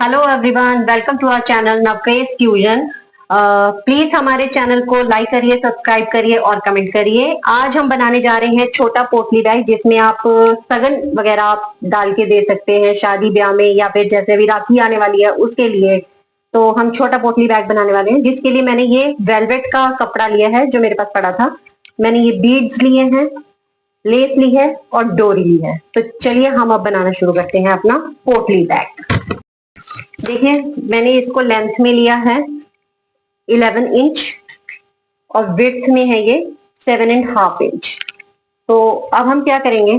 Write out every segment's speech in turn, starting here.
Hello everyone, welcome to our channel Navcraze fusion. Please हमारे channel को like करिए, subscribe करिए और कमेंट करिए। आज हम बनाने जा रहे हैं छोटा पोटली बैग, जिसमें आप सगन वगैरह आप डाल के दे सकते हैं शादी ब्याह में, या फिर जैसे अभी राखी आने वाली है उसके लिए। तो हम छोटा पोटली बैग बनाने वाले हैं, जिसके लिए मैंने ये वेलवेट का कपड़ा लिया है जो मेरे पास पड़ा था। मैंने ये बीड्स लिए हैं, लेस ली है और डोरी ली है। तो चलिए हम अब बनाना शुरू करते हैं अपना पोटली बैग। देखिए, मैंने इसको लेंथ में लिया है 11 इंच और विड्थ में है ये 7.5 इंच। तो अब हम क्या करेंगे,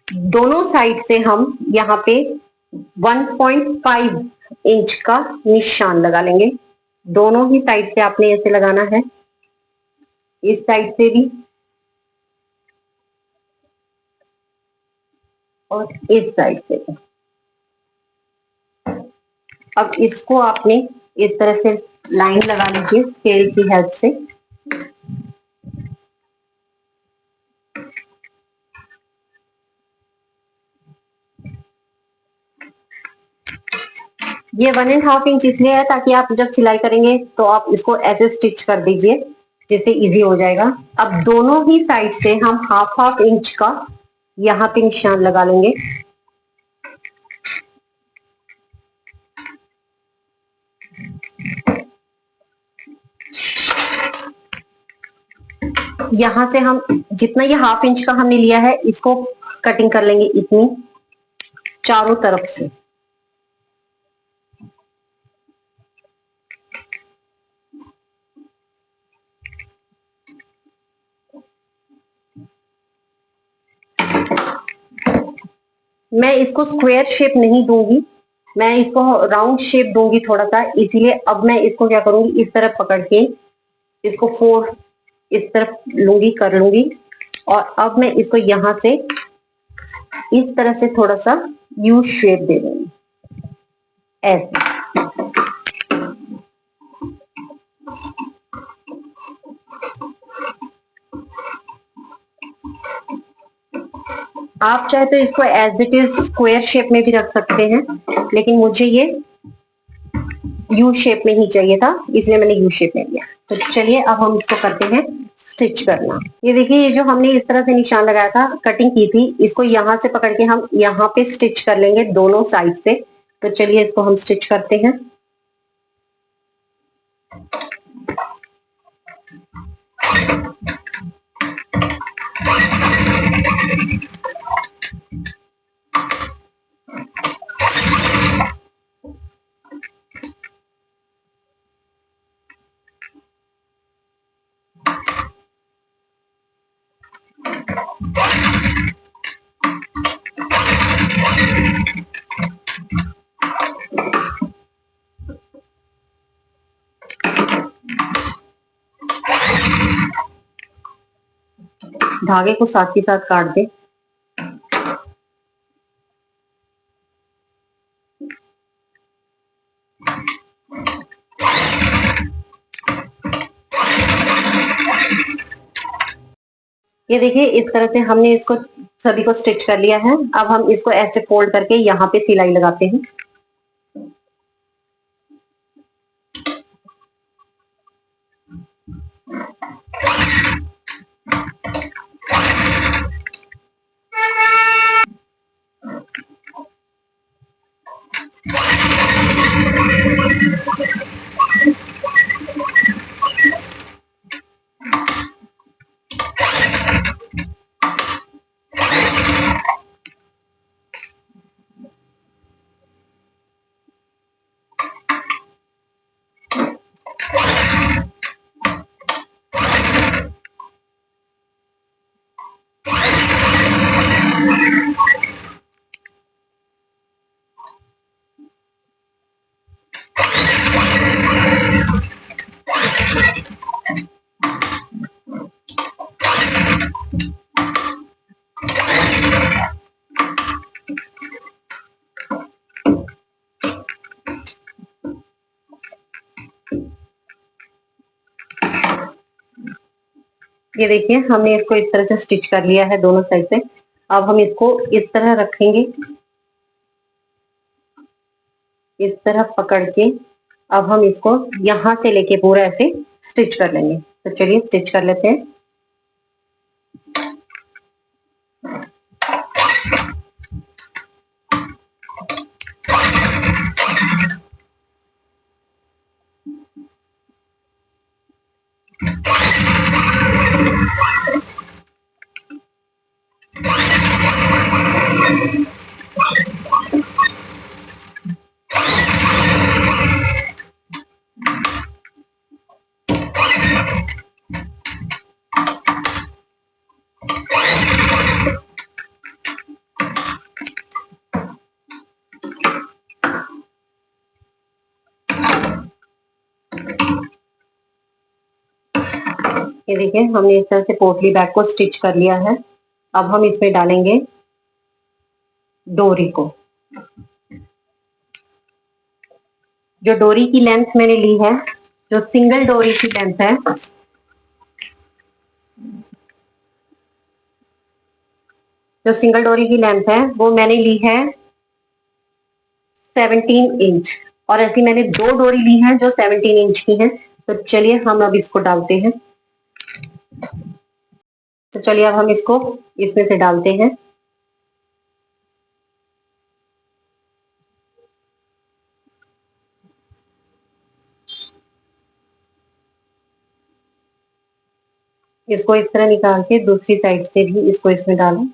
दोनों साइड से हम यहाँ पे 1.5 इंच का निशान लगा लेंगे। दोनों ही साइड से आपने ऐसे लगाना है, इस साइड से भी और इस साइड से भी। अब इसको आपने इस तरह से लाइन लगा लीजिए स्केल की हेल्प से। ये 1.5 इंच इसलिए है ताकि आप जब सिलाई करेंगे तो आप इसको ऐसे स्टिच कर दीजिए, जिससे इजी हो जाएगा। अब दोनों ही साइड से हम हाफ हाफ इंच का यहाँ पे निशान लगा लेंगे। यहां से हम जितना ये हाफ इंच का हमने लिया है, इसको कटिंग कर लेंगे इतनी चारों तरफ से। मैं इसको स्क्वायर शेप नहीं दूंगी, मैं इसको राउंड शेप दूंगी थोड़ा सा, इसीलिए अब मैं इसको क्या करूंगी, इस तरफ पकड़ के इसको फोर इस तरफ लूंगी, कर लूंगी। और अब मैं इसको यहां से इस तरह से थोड़ा सा यू शेप दे दूंगी ऐसे। आप चाहे तो इसको as it is square shape में भी रख सकते हैं, लेकिन मुझे ये यू शेप में ही चाहिए था, इसलिए मैंने यू शेप में लिया। तो चलिए अब हम इसको करते हैं स्टिच करना। ये देखिए, ये जो हमने इस तरह से निशान लगाया था, कटिंग की थी, इसको यहां से पकड़ के हम यहाँ पे स्टिच कर लेंगे दोनों साइड से। तो चलिए इसको हम स्टिच करते हैं। धागे को साथ के साथ काट दे। ये देखिए, इस तरह से हमने इसको सभी को स्टिच कर लिया है। अब हम इसको ऐसे फोल्ड करके यहाँ पे सिलाई लगाते हैं। ये देखिए, हमने इसको इस तरह से स्टिच कर लिया है दोनों साइड से। अब हम इसको इस तरह रखेंगे इस तरह पकड़ के अब हम इसको यहां से लेके पूरा ऐसे स्टिच कर लेंगे। तो चलिए स्टिच कर लेते हैं। ये देखिए हमने इस तरह से पोटली बैग को स्टिच कर लिया है। अब हम इसमें डालेंगे डोरी को। जो डोरी की लेंथ मैंने ली है, जो सिंगल डोरी की लेंथ है, जो सिंगल डोरी की लेंथ है वो मैंने ली है 17 इंच। और ऐसी मैंने दो डोरी ली है जो 17 इंच की है। तो चलिए हम अब इसको डालते हैं। तो चलिए अब हम इसको इसमें से डालते हैं। इसको इस तरह निकाल के दूसरी साइड से भी इसको इसमें डालें।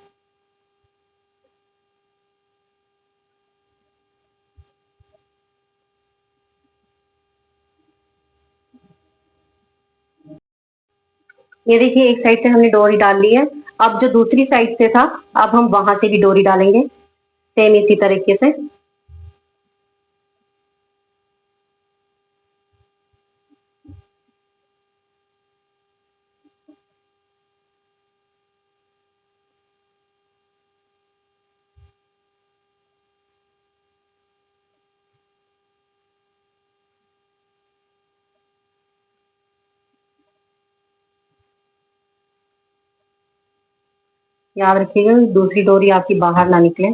ये देखिए एक साइड से हमने डोरी डाल ली है। अब जो दूसरी साइड से था, अब हम वहां से भी डोरी डालेंगे सेम इसी तरीके से। याद रखिएगा दूसरी डोरी आपकी बाहर ना निकले।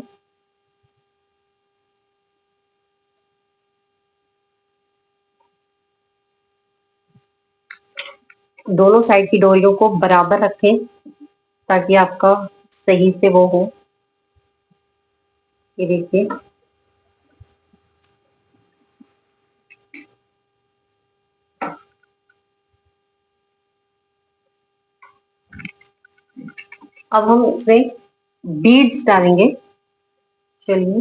दोनों साइड की डोरियों को बराबर रखें ताकि आपका सही से वो हो। ये देखिए अब हम इसमें बीड्स डालेंगे। चलिए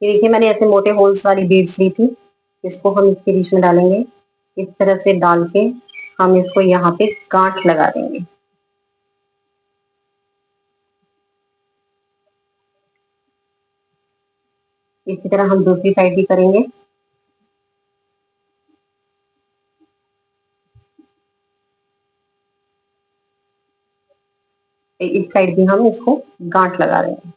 ये देखिए मैंने ऐसे मोटे होल्स वाली बीड्स ली थी। इसको हम इसके बीच में डालेंगे। इस तरह से डाल के हम इसको यहाँ पे गांठ लगा देंगे। इसी तरह हम दूसरी साइड भी करेंगे। इस साइड भी हम इसको गांठ लगा देंगे।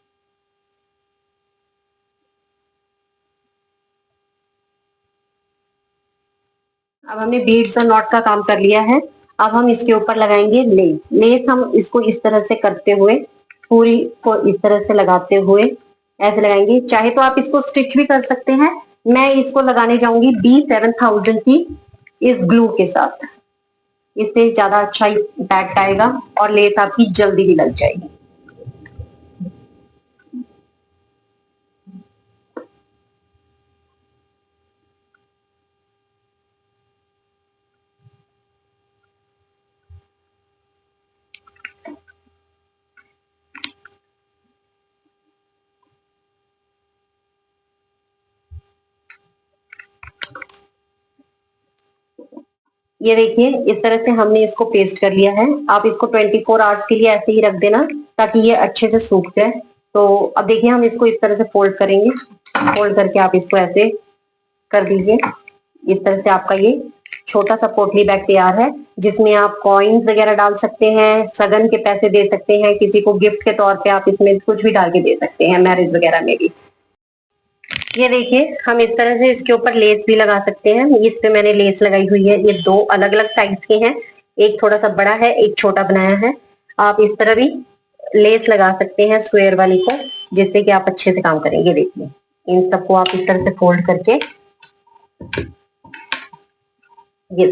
अब हमने बीड्स और नॉट का काम कर लिया है। अब हम इसके ऊपर लगाएंगे लेस। लेस हम इसको इस तरह से करते हुए पूरी को इस तरह से लगाते हुए ऐसे लगाएंगे। चाहे तो आप इसको स्टिच भी कर सकते हैं। मैं इसको लगाने जाऊंगी B7000 की इस ग्लू के साथ। इससे ज्यादा अच्छा इम्पैक्ट आएगा और लेस आपकी जल्दी भी लग जाएगी। ये देखिए इस तरह से हमने इसको पेस्ट कर लिया है। आप इसको 24 आवर्स के लिए ऐसे ही रख देना ताकि ये अच्छे से सूख जाए। तो अब देखिए हम इसको इस तरह से फोल्ड करेंगे। फोल्ड करके आप इसको ऐसे कर दीजिए। इस तरह से आपका ये छोटा सा पोटली बैग तैयार है, जिसमें आप कॉइन्स वगैरह डाल सकते हैं, सगन के पैसे दे सकते हैं, किसी को गिफ्ट के तौर पे आप इसमें कुछ भी डाल के दे सकते हैं, मैरिज वगैरह में भी। ये देखिए हम इस तरह से इसके ऊपर लेस भी लगा सकते हैं। इस पे मैंने लेस लगाई हुई है। ये दो अलग अलग साइज के हैं, एक थोड़ा सा बड़ा है, एक छोटा बनाया है। आप इस तरह भी लेस लगा सकते हैं स्क्वायर वाली को, जिससे कि आप अच्छे से काम करेंगे। देखिए इन सबको आप इस तरह से फोल्ड करके ये